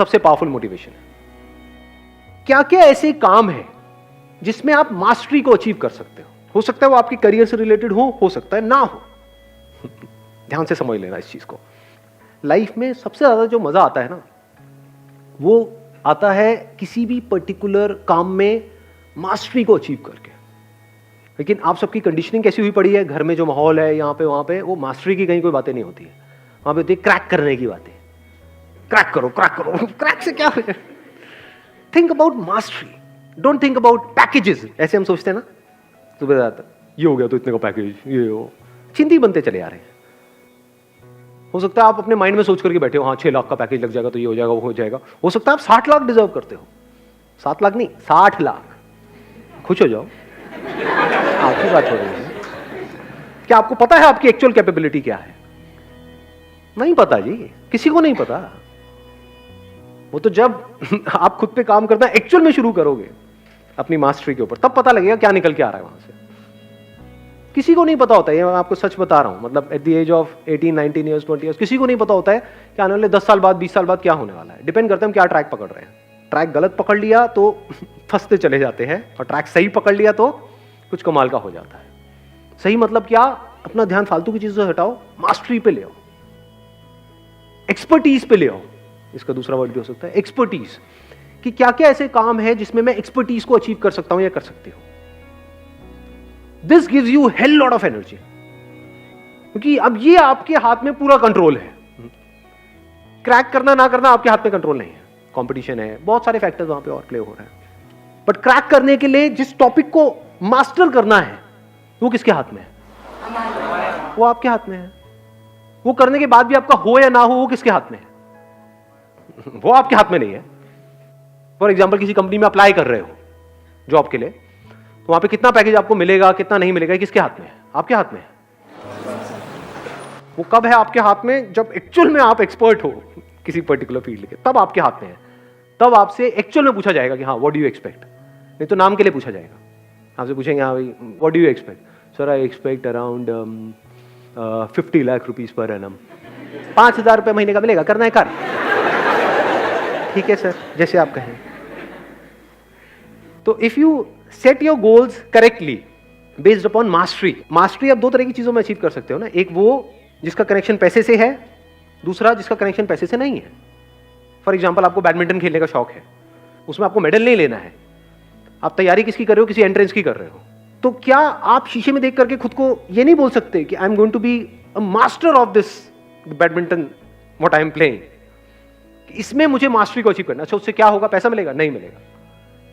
सबसे powerful motivation है। क्या क्या ऐसे काम है जिसमें आप मास्टरी को अचीव कर सकते हो सकता है वो आपके करियर से रिलेटेड हो सकता है ना हो। ध्यान से समझ लेना इस चीज को। लाइफ में सबसे ज्यादा जो मजा आता है ना, वो आता है किसी भी पर्टिकुलर काम में मास्टरी को अचीव करके। लेकिन आप सबकी कंडीशनिंग कैसी हुई पड़ी है, घर में जो माहौल है यहाँ पे वहां पे, वो मास्टरी की कहीं कोई बातें नहीं होती है। वहां पे होती है क्रैक करने की बातें। क्रैक करो क्रैक करो। क्रैक से क्या हो जाए? Think about mastery, don't think about packages. ऐसे हम सोचते हैं ना, सुबह जाता ये हो गया तो इतने का पैकेज, ये हो चिंती बनते चले आ रहे हैं। हो सकता है आप अपने माइंड में सोच करके बैठे हो, हाँ 6 लाख का पैकेज लग जाएगा तो ये हो जाएगा वो हो जाएगा। हो सकता है आप 60 लाख डिजर्व करते हो। 7 लाख नहीं, 60 लाख। खुश हो जाओ, आपकी बात हो रही है। क्या आपको पता है आपकी एक्चुअल कैपेबिलिटी क्या है? नहीं पता जी, किसी को नहीं पता। वो तो जब आप खुद पे काम करना एक्चुअल में शुरू करोगे अपनी मास्टरी के ऊपर, तब पता लगेगा क्या निकल के आ रहा है वहां से। किसी को नहीं पता होता है, ये मैं आपको सच बता रहा हूं। मतलब at the age of 18, 19 years, 20 years, किसी को नहीं पता होता है कि आने वाले 10 साल बाद, 20 साल बाद क्या होने वाला है। डिपेंड करता है हम क्या ट्रैक पकड़ रहे हैं। ट्रैक गलत पकड़ लिया तो फंसते चले जाते हैं, और ट्रैक सही पकड़ लिया तो कुछ कमाल का हो जाता है। सही मतलब क्या? अपना ध्यान फालतू की चीजों से हटाओ, मास्टरी पे ले आओ, एक्सपर्टीज पे ले आओ। इसका दूसरा वर्ड भी हो सकता है एक्सपर्टीज, कि क्या क्या ऐसे काम है जिसमें मैं एक्सपर्टीज को अचीव कर सकता हूं या कर सकती हूं। This gives you hell lot of energy, क्योंकि अब ये आपके हाथ में पूरा कंट्रोल है। क्रैक करना ना करना आपके हाथ में कंट्रोल नहीं है। कंपटीशन है, बहुत सारे फैक्टर्स वहां पे और प्ले हो रहे हैं। बट क्रैक करने के लिए जिस टॉपिक को मास्टर करना है, वो किसके हाथ में है? वो आपके हाथ में है। वो करने के बाद भी आपका हो या ना हो, वो किसके हाथ में है? वो आपके हाथ में नहीं है। फॉर एग्जाम्पल, किसी कंपनी में अप्लाई कर रहे हो जॉब के लिए, तो वहां पे कितना पैकेज आपको मिलेगा, कितना नहीं मिलेगा, किसके हाथ में है? आपके हाथ में है। वो कब है आपके हाथ में? जब एक्चुअल में आप एक्सपर्ट हो किसी पर्टिकुलर फील्ड के, तब आपके हाथ में है। तब आपसे एक्चुअल में पूछा जाएगा कि हाँ व्हाट डू यू एक्सपेक्ट। नहीं तो नाम के लिए पूछा जाएगा। आपसे पूछेंगे हाँ भाई what do you expect. Sir I expect around 50 lakh rupees per annum. 5,000 रुपये महीने का मिलेगा, करना है कर। ठीक है सर, जैसे आप कहें। तो if you set your goals correctly based upon mastery, mastery आप दो तरह की चीजों में अचीव कर सकते हो ना। एक वो जिसका कनेक्शन पैसे से है, दूसरा जिसका कनेक्शन पैसे से नहीं है। फॉर एग्जाम्पल, आपको बैडमिंटन खेलने का शौक है, उसमें आपको मेडल नहीं लेना है। आप तैयारी किसकी कर रहे हो? किसी एंट्रेंस की कर रहे हो। तो क्या आप शीशे में देख करके खुद को ये नहीं बोल सकते कि I am going to be a master of this badminton what I am playing. इसमें मुझे मास्टरी को अचीव करना। अच्छा, उससे क्या होगा? पैसा मिलेगा? नहीं मिलेगा।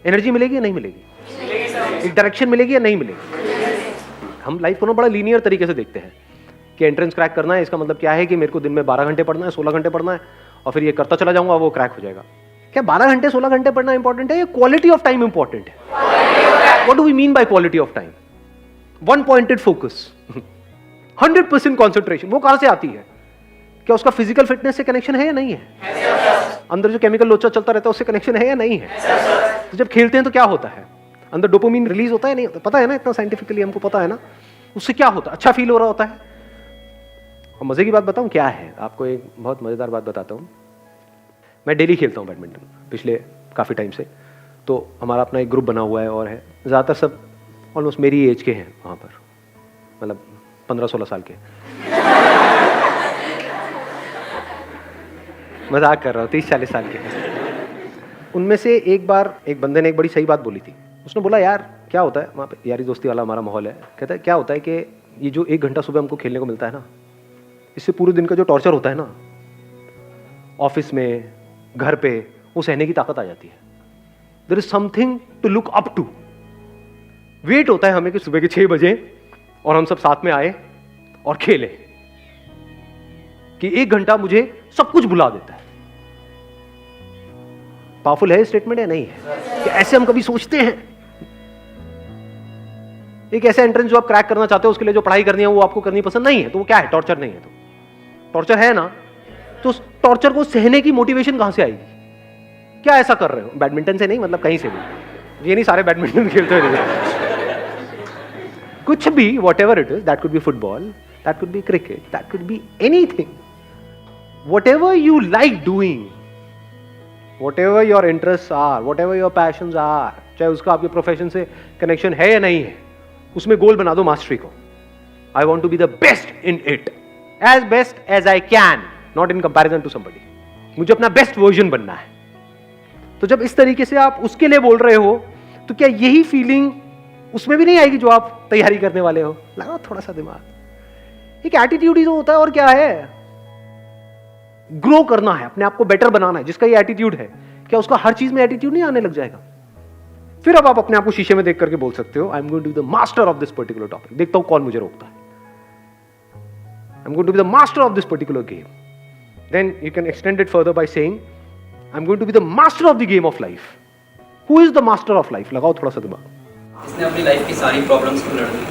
एनर्जी मिलेगी या नहीं मिलेगी? एक डायरेक्शन मिलेगी या नहीं मिलेगी? हम लाइफ को ना बड़ा लीनियर तरीके से देखते हैं कि एंट्रेंस क्रैक करना है, इसका मतलब क्या है कि मेरे को दिन में 12 घंटे पढ़ना है, 16 घंटे पढ़ना है, और फिर ये करता चला जाऊंगा, वो क्रैक हो जाएगा। क्या 12 घंटे 16 घंटे पढ़ना इंपॉर्टेंट है या क्वालिटी ऑफ टाइम इंपॉर्टेंट है? What do we mean by quality of time? One pointed focus, 100% concentration. वो कहां से आती है? क्या उसका फिजिकल फिटनेस से कनेक्शन है या नहीं है? अंदर जो केमिकल लोचा चलता रहता है उससे कनेक्शन है या नहीं है? तो जब खेलते हैं तो क्या होता है? अंदर डोपामिन रिलीज होता है नहीं होता? पता है ना, इतना साइंटिफिकली हमको पता है ना। उससे क्या होता है? अच्छा फील हो रहा होता है। और मजे की बात बताऊं क्या है आपको? एक बहुत मजेदार बात बताता हूं। मैं डेली खेलता हूं बैडमिंटन पिछले काफी टाइम से। तो हमारा अपना एक ग्रुप बना हुआ है, और है ज्यादातर सब ऑलमोस्ट मेरी एज के हैं वहां पर, मतलब 15-16 साल के। मजाक कर रहा हूँ, 30-40 साल के। उनमें से एक बार एक बंदे ने एक बड़ी सही बात बोली थी। उसने बोला यार क्या होता है वहाँ पे, यारी दोस्ती वाला हमारा माहौल है। कहता है क्या होता है कि ये जो 1 घंटा सुबह हमको खेलने को मिलता है ना, इससे पूरे दिन का जो टॉर्चर होता है ना, ऑफिस में, घर पे, वो सहने की ताकत आ जाती है। There is something to look up to. Wait होता है हमें कि सुबह के 6 बजे और हम सब साथ में आए और खेले, कि 1 घंटा मुझे सब कुछ भुला देता है। पावरफुल है स्टेटमेंट या नहीं है? कि ऐसे हम कभी सोचते हैं? एक ऐसा एंट्रेंस जो आप क्रैक करना चाहते हो, उसके लिए जो पढ़ाई करनी है वो आपको करनी पसंद नहीं है, तो वो क्या है? टॉर्चर नहीं है। तो टॉर्चर है ना, तो उस टॉर्चर को सहने की मोटिवेशन कहां से आएगी? क्या ऐसा कर रहे हो? बैडमिंटन से नहीं, मतलब कहीं से भी। ये नहीं सारे बैडमिंटन खेलते हुए कुछ भी, what ever it is, that could be football, that could be cricket, that could be anything, what ever you like doing, Whatever your interests are, whatever your passions are, चाहे उसका आपके प्रोफेशन से connection है या नहीं है, उसमें गोल बना दो मास्टरी को. I want to be the best in it, as best as I can, not in comparison to somebody. मुझे अपना बेस्ट वर्जन बनना है. तो जब इस तरीके से आप उसके लिए बोल रहे हो, तो क्या यही फीलिंग उसमें भी नहीं आएगी जो आप तैयारी करने वाले हो? लगाओ थोड़ा सा दिमाग. एक एटीट्यूड ही तो होता है, और क्या है? ग्रो करना है, अपने आप को बेटर बनाना है. जिसका ये एटीट्यूड है, क्या उसका हर चीज में एटीट्यूड नहीं आने लग जाएगा? फिर अब आप अपने आप को शीशे में देख करके बोल सकते हो, I am going to be the master of this particular topic. देखता हूं कौन मुझे रोकता है. I am going to be the master of this particular game. Then you can extend it further by saying, I am going to be the master of the game of life. Who is the master of life? लगाओ थोड़ा सा दिमाग. जिसने अपनी life की सारी problems को लड़ ली.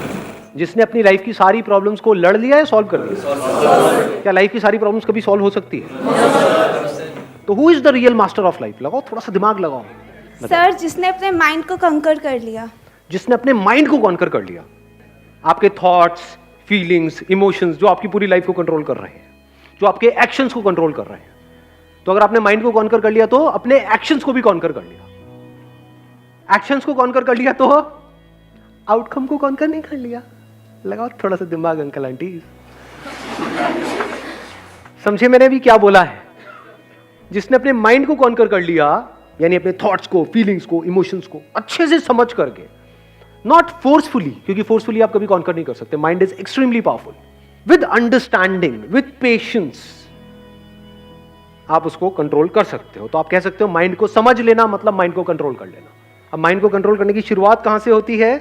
जिसने अपनी लाइफ की सारी प्रॉब्लम्स को लड़ लिया है, सॉल्व कर लिया. क्या लाइफ की सारी प्रॉब्लम्स कभी सॉल्व हो सकती है? तो who is the real master of life? लगाओ थोड़ा सा दिमाग लगाओ. सर, जिसने अपने माइंड को कंकर कर लिया. जिसने अपने माइंड को कॉन्कर कर लिया. आपके थॉट्स, फीलिंग्स, इमोशंस जो आपकी पूरी लाइफ को कंट्रोल कर रहे हैं, जो आपके एक्शंस को कंट्रोल कर रहे हैं. तो अगर आपने माइंड को कॉन्कर कर लिया तो अपने एक्शंस को भी कॉन्कर कर लिया. एक्शंस को कॉन्कर कर लिया तो आउटकम को कॉन्कर नहीं कर लिया. लगाओ थोड़ा सा दिमाग अंकल आंटी. समझे मैंने भी क्या बोला है? जिसने अपने माइंड को कॉन्कर कर लिया, यानी अपने थॉट्स को, फीलिंग्स को, इमोशंस को अच्छे से समझ करके, नॉट फोर्सफुली, क्योंकि फोर्सफुली आप कभी कॉन्कर नहीं कर सकते. Mind is extremely powerful. With understanding, with patience आप उसको कंट्रोल कर सकते हो. तो आप कह सकते हो माइंड को समझ लेना मतलब माइंड को कंट्रोल कर लेना. अब माइंड को कंट्रोल करने की शुरुआत कहां से होती है?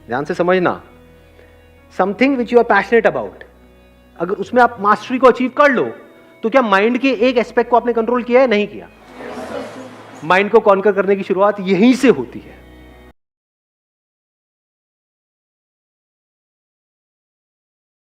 ध्यान से समझना. Something which you are passionate about, अगर उसमें आप मास्टरी को अचीव कर लो, तो क्या माइंड के एक एस्पेक्ट को आपने कंट्रोल किया है? नहीं किया. माइंड को कॉन्कर करने की शुरुआत यहीं से होती है.